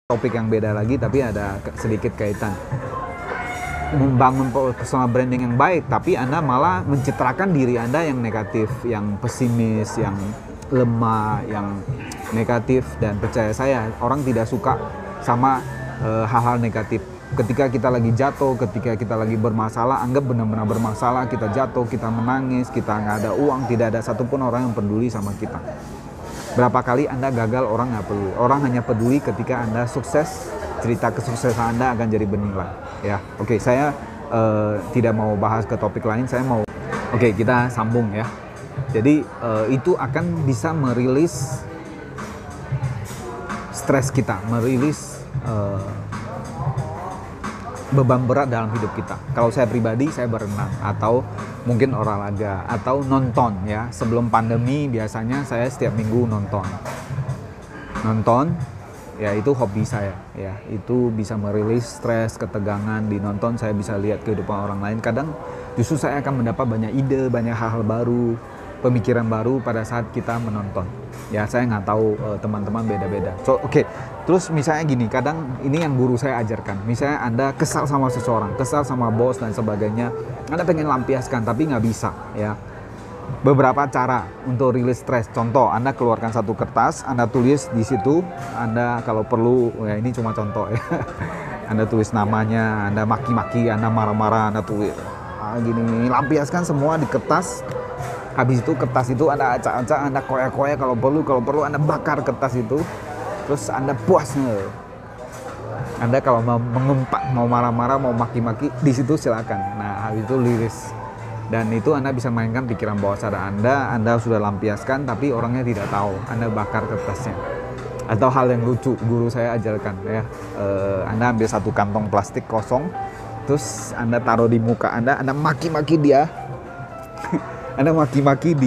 topik yang beda lagi, tapi ada sedikit kaitan. Membangun personal branding yang baik, tapi Anda malah mencitrakan diri Anda yang negatif, yang pesimis, yang lemah, yang negatif. Dan percaya saya, orang tidak suka sama hal-hal negatif. Ketika kita lagi jatuh, ketika kita lagi bermasalah, anggap benar-benar bermasalah, kita jatuh, kita menangis, kita nggak ada uang, tidak ada satupun orang yang peduli sama kita. Berapa kali Anda gagal, orang nggak peduli. Orang hanya peduli ketika Anda sukses, cerita kesuksesan Anda akan jadi bernilai. Ya, oke, saya tidak mau bahas ke topik lain, saya mau. Oke, kita sambung ya. Jadi itu akan bisa merilis stres kita, merilis beban berat dalam hidup kita. Kalau saya pribadi, saya berenang atau mungkin olahraga atau nonton ya. Sebelum pandemi biasanya saya setiap minggu nonton ya, itu hobi saya ya. Itu bisa merilis stres, ketegangan. Di nonton saya bisa lihat kehidupan orang lain. Kadang justru saya akan mendapat banyak ide, banyak hal-hal baru, pemikiran baru pada saat kita menonton ya. Saya nggak tahu teman-teman beda-beda. Oke. Terus misalnya gini, kadang ini yang guru saya ajarkan. Misalnya Anda kesal sama seseorang, kesal sama bos dan sebagainya, Anda pengen lampiaskan tapi nggak bisa ya. Beberapa cara untuk rilis stres. Contoh, Anda keluarkan satu kertas, Anda tulis di situ, Anda kalau perlu, ya ini cuma contoh ya. Anda tulis namanya, Anda maki-maki, Anda marah-marah, Anda tulis gini, lampiaskan semua di kertas. Habis itu kertas itu Anda acak-acak, Anda koyak-koyak, kalau perlu Anda bakar kertas itu. Terus Anda puas nih. Anda kalau mau mengumpat, mau marah-marah, mau maki-maki, di situ silakan. Nah, habis itu liris. Dan itu Anda bisa mainkan pikiran bawah sadar Anda sudah lampiaskan, tapi orangnya tidak tahu. Anda bakar kertasnya. Atau hal yang lucu, guru saya ajarkan ya. Anda ambil satu kantong plastik kosong, terus Anda taruh di muka Anda maki-maki dia. Anda maki-maki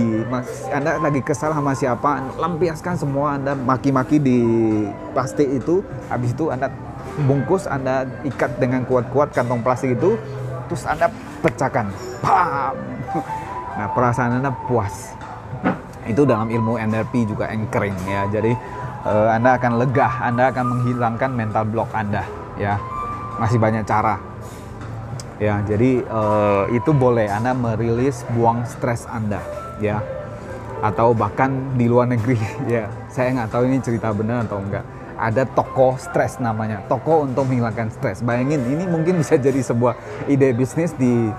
Anda lagi kesal sama siapa, lampiaskan semua, Anda maki-maki di plastik itu. Habis itu Anda bungkus, Anda ikat dengan kuat-kuat kantong plastik itu, terus Anda pecahkan. Pam! Nah, perasaan Anda puas. Itu dalam ilmu NLP juga anchoring ya. Jadi Anda akan lega, Anda akan menghilangkan mental block Anda ya. Masih banyak cara. Ya, jadi itu boleh Anda merilis buang stres Anda ya. Atau bahkan di luar negeri ya. Saya nggak tahu ini cerita benar atau enggak. Ada toko stres namanya, toko untuk menghilangkan stres. Bayangin, ini mungkin bisa jadi sebuah ide bisnis di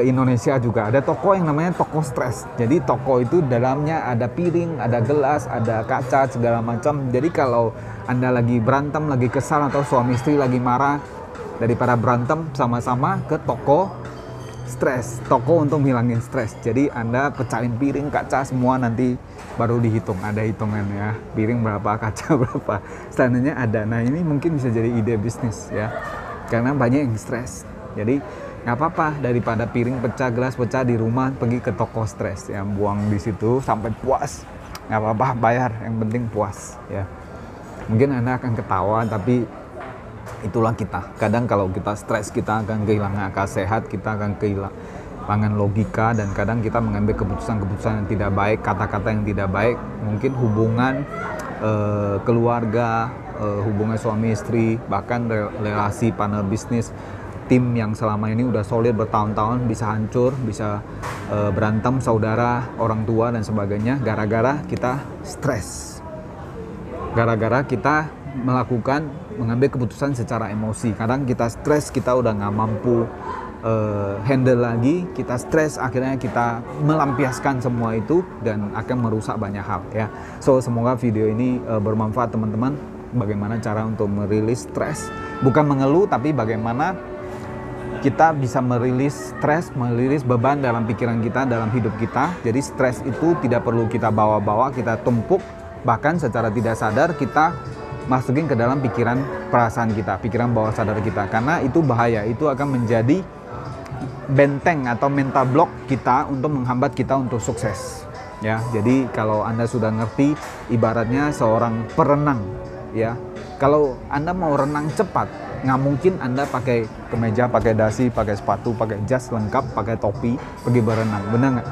Indonesia juga. Ada toko yang namanya toko stres. Jadi toko itu dalamnya ada piring, ada gelas, ada kaca, segala macam. Jadi kalau Anda lagi berantem, lagi kesal, atau suami istri lagi marah, daripada berantem sama-sama ke toko stres, toko untuk ngilangin stres. Jadi Anda pecahin piring, kaca semua, nanti baru dihitung, ada hitungannya ya. Piring berapa, kaca berapa, standarnya ada. Nah, ini mungkin bisa jadi ide bisnis ya, karena banyak yang stres. Jadi nggak apa-apa, daripada piring pecah, gelas pecah di rumah, pergi ke toko stres ya, buang di situ sampai puas. Nggak apa-apa, bayar, yang penting puas ya. Mungkin Anda akan ketawa, tapi itulah kita. Kadang kalau kita stres, kita akan kehilangan akal sehat, kita akan kehilangan logika, dan kadang kita mengambil keputusan-keputusan yang tidak baik, kata-kata yang tidak baik. Mungkin hubungan keluarga, hubungan suami istri, bahkan relasi partner bisnis, tim yang selama ini udah solid bertahun-tahun bisa hancur, bisa berantem, saudara, orang tua dan sebagainya, gara-gara kita stres. Gara-gara kita mengambil keputusan secara emosi. Kadang kita stres, kita udah nggak mampu handle lagi, kita stres, akhirnya kita melampiaskan semua itu dan akan merusak banyak hal ya. So, semoga video ini bermanfaat teman-teman. Bagaimana cara untuk merilis stres, bukan mengeluh, tapi bagaimana kita bisa merilis stres, merilis beban dalam pikiran kita, dalam hidup kita. Jadi stres itu tidak perlu kita bawa-bawa, kita tumpuk, bahkan secara tidak sadar kita masukin ke dalam pikiran, perasaan kita, pikiran bawah sadar kita, karena itu bahaya. Itu akan menjadi benteng atau mental block kita untuk menghambat kita untuk sukses ya. Jadi kalau Anda sudah ngerti, ibaratnya seorang perenang ya, kalau Anda mau renang cepat, nggak mungkin Anda pakai kemeja, pakai dasi, pakai sepatu, pakai jas lengkap, pakai topi pergi berenang, benar nggak?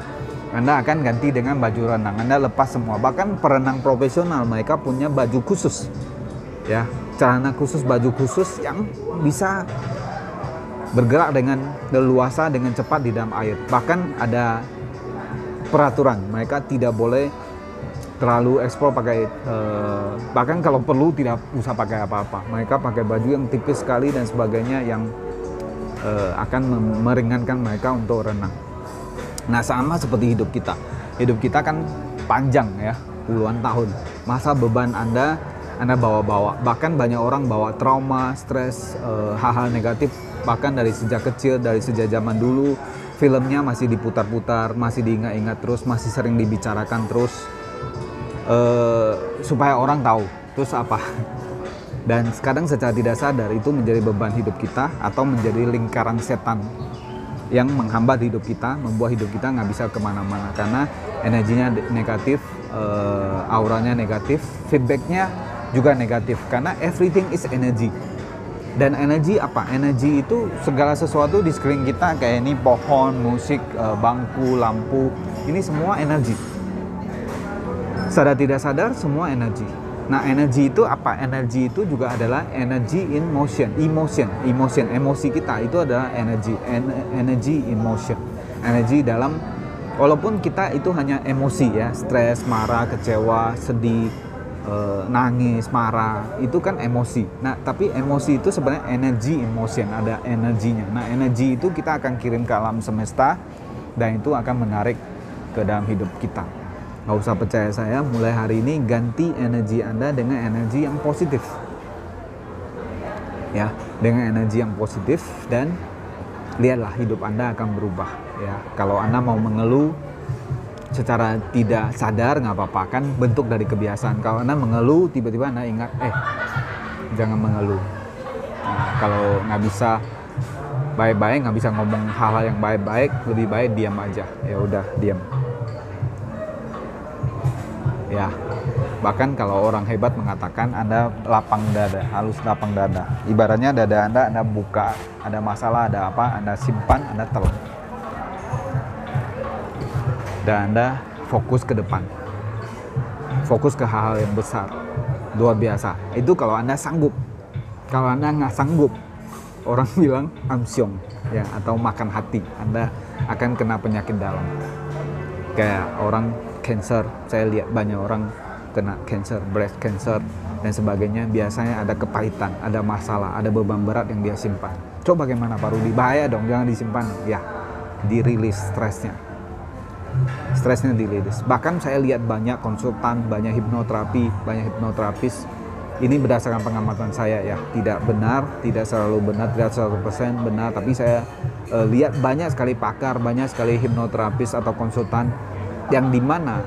Anda akan ganti dengan baju renang, Anda lepas semua. Bahkan perenang profesional, mereka punya baju khusus ya, celana khusus, baju khusus yang bisa bergerak dengan leluasa, dengan cepat di dalam air. Bahkan ada peraturan, mereka tidak boleh terlalu eksplor pakai, bahkan kalau perlu tidak usah pakai apa-apa. Mereka pakai baju yang tipis sekali dan sebagainya yang akan meringankan mereka untuk renang. Nah, sama seperti hidup kita. Hidup kita kan panjang ya, puluhan tahun. Masa beban Anda bawa-bawa. Bahkan banyak orang bawa trauma, stres, hal-hal negatif. Bahkan dari sejak kecil, dari sejak zaman dulu, filmnya masih diputar-putar, masih diingat-ingat terus, masih sering dibicarakan terus, supaya orang tahu. Terus apa? Dan sekarang secara tidak sadar itu menjadi beban hidup kita atau menjadi lingkaran setan yang menghambat hidup kita, membuat hidup kita nggak bisa kemana-mana karena energinya negatif, auranya negatif, feedbacknya juga negatif karena everything is energy. Dan energi apa? Energi itu segala sesuatu di sekeliling kita, kayak ini pohon, musik, bangku, lampu, ini semua energi. Sadar tidak sadar semua energi. Nah, energi itu apa? Energi itu juga adalah energy in motion, emosi kita itu adalah energy in motion. Energi dalam, walaupun kita itu hanya emosi ya, stres, marah, kecewa, sedih, nangis, marah, itu kan emosi. Nah, tapi emosi itu sebenarnya energy in motion, ada energinya. Nah, energi itu kita akan kirim ke alam semesta dan itu akan menarik ke dalam hidup kita. Nggak usah percaya saya, mulai hari ini ganti energi Anda dengan energi yang positif. Ya, dengan energi yang positif dan lihatlah hidup Anda akan berubah. Ya, kalau Anda mau mengeluh secara tidak sadar nggak apa-apa, kan bentuk dari kebiasaan. Kalau Anda mengeluh, tiba-tiba Anda ingat, jangan mengeluh. Nah, kalau nggak bisa baik-baik, nggak bisa ngomong hal-hal yang baik-baik, lebih baik diam aja. Ya udah, diam. Ya, bahkan kalau orang hebat mengatakan Anda lapang dada, halus lapang dada. Ibaratnya dada Anda buka, ada masalah, ada apa, Anda simpan, Anda telan. Dan Anda fokus ke depan. Fokus ke hal-hal yang besar, luar biasa. Itu kalau Anda sanggup. Kalau Anda nggak sanggup, orang bilang amsyong, ya, atau makan hati. Anda akan kena penyakit dalam. Kayak orang cancer, saya lihat banyak orang kena cancer, breast cancer dan sebagainya, biasanya ada kepahitan, ada masalah, ada beban berat yang dia simpan. Coba bagaimana Pak Rudi? Bahaya dong, jangan disimpan. Ya, dirilis stresnya dirilis. Bahkan saya lihat banyak konsultan, banyak hipnoterapi, banyak hipnoterapis. Ini berdasarkan pengamatan saya ya, tidak benar, tidak selalu benar, tidak 100% benar, tapi saya lihat banyak sekali pakar, banyak sekali hipnoterapis atau konsultan yang dimana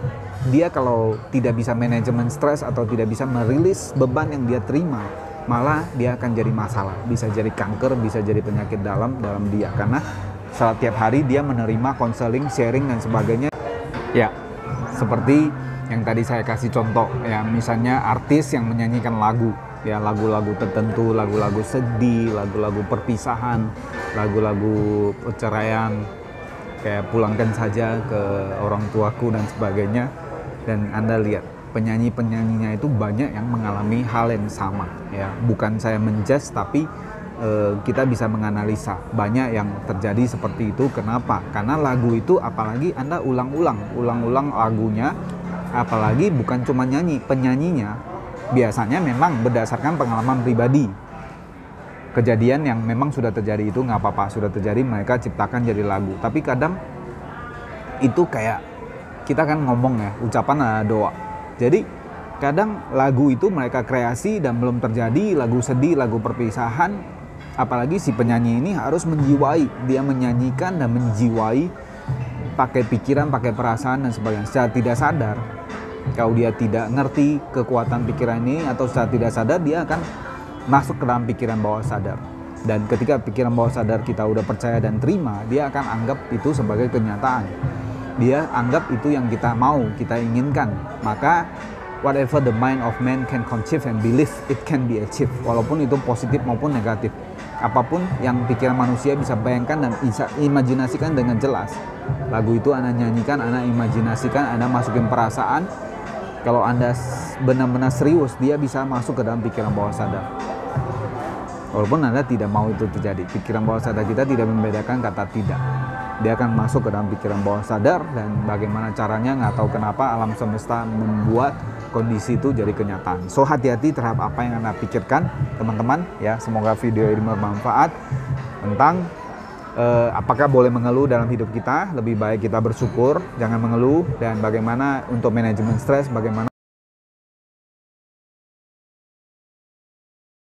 dia kalau tidak bisa manajemen stres atau tidak bisa merilis beban yang dia terima, malah dia akan jadi masalah, bisa jadi kanker, bisa jadi penyakit dalam dia, karena setiap hari dia menerima konseling, sharing dan sebagainya. Ya, seperti yang tadi saya kasih contoh ya, misalnya artis yang menyanyikan lagu ya, lagu-lagu tertentu, lagu-lagu sedih, lagu-lagu perpisahan, lagu-lagu perceraian, kayak pulangkan saja ke orang tuaku dan sebagainya. Dan Anda lihat penyanyi-penyanyinya itu banyak yang mengalami hal yang sama ya. Bukan saya menjudge, tapi kita bisa menganalisa banyak yang terjadi seperti itu. Kenapa? Karena lagu itu, apalagi Anda ulang-ulang lagunya, apalagi bukan cuma nyanyi, penyanyinya biasanya memang berdasarkan pengalaman pribadi, kejadian yang memang sudah terjadi, itu nggak apa-apa, sudah terjadi, mereka ciptakan jadi lagu. Tapi kadang itu kayak kita kan ngomong ya, ucapan ada doa. Jadi kadang lagu itu mereka kreasi dan belum terjadi, lagu sedih, lagu perpisahan. Apalagi si penyanyi ini harus menjiwai, dia menyanyikan dan menjiwai, pakai pikiran, pakai perasaan dan sebagainya. Secara tidak sadar, kalau dia tidak ngerti kekuatan pikiran ini atau secara tidak sadar, dia akan masuk ke dalam pikiran bawah sadar. Dan ketika pikiran bawah sadar kita udah percaya dan terima, dia akan anggap itu sebagai kenyataan. Dia anggap itu yang kita mau, kita inginkan. Maka whatever the mind of man can conceive and believe, it can be achieved. Walaupun itu positif maupun negatif, apapun yang pikiran manusia bisa bayangkan dan bisa imajinasikan dengan jelas. Lagu itu Anda nyanyikan, Anda imajinasikan, Anda masukin perasaan. Kalau Anda benar-benar serius, dia bisa masuk ke dalam pikiran bawah sadar. Walaupun Anda tidak mau itu terjadi, pikiran bawah sadar kita tidak membedakan kata tidak. Dia akan masuk ke dalam pikiran bawah sadar, dan bagaimana caranya nggak tahu kenapa alam semesta membuat kondisi itu jadi kenyataan. So, hati-hati terhadap apa yang Anda pikirkan, teman-teman ya. Semoga video ini bermanfaat tentang apakah boleh mengeluh dalam hidup kita. Lebih baik kita bersyukur, jangan mengeluh, dan bagaimana untuk manajemen stres, bagaimana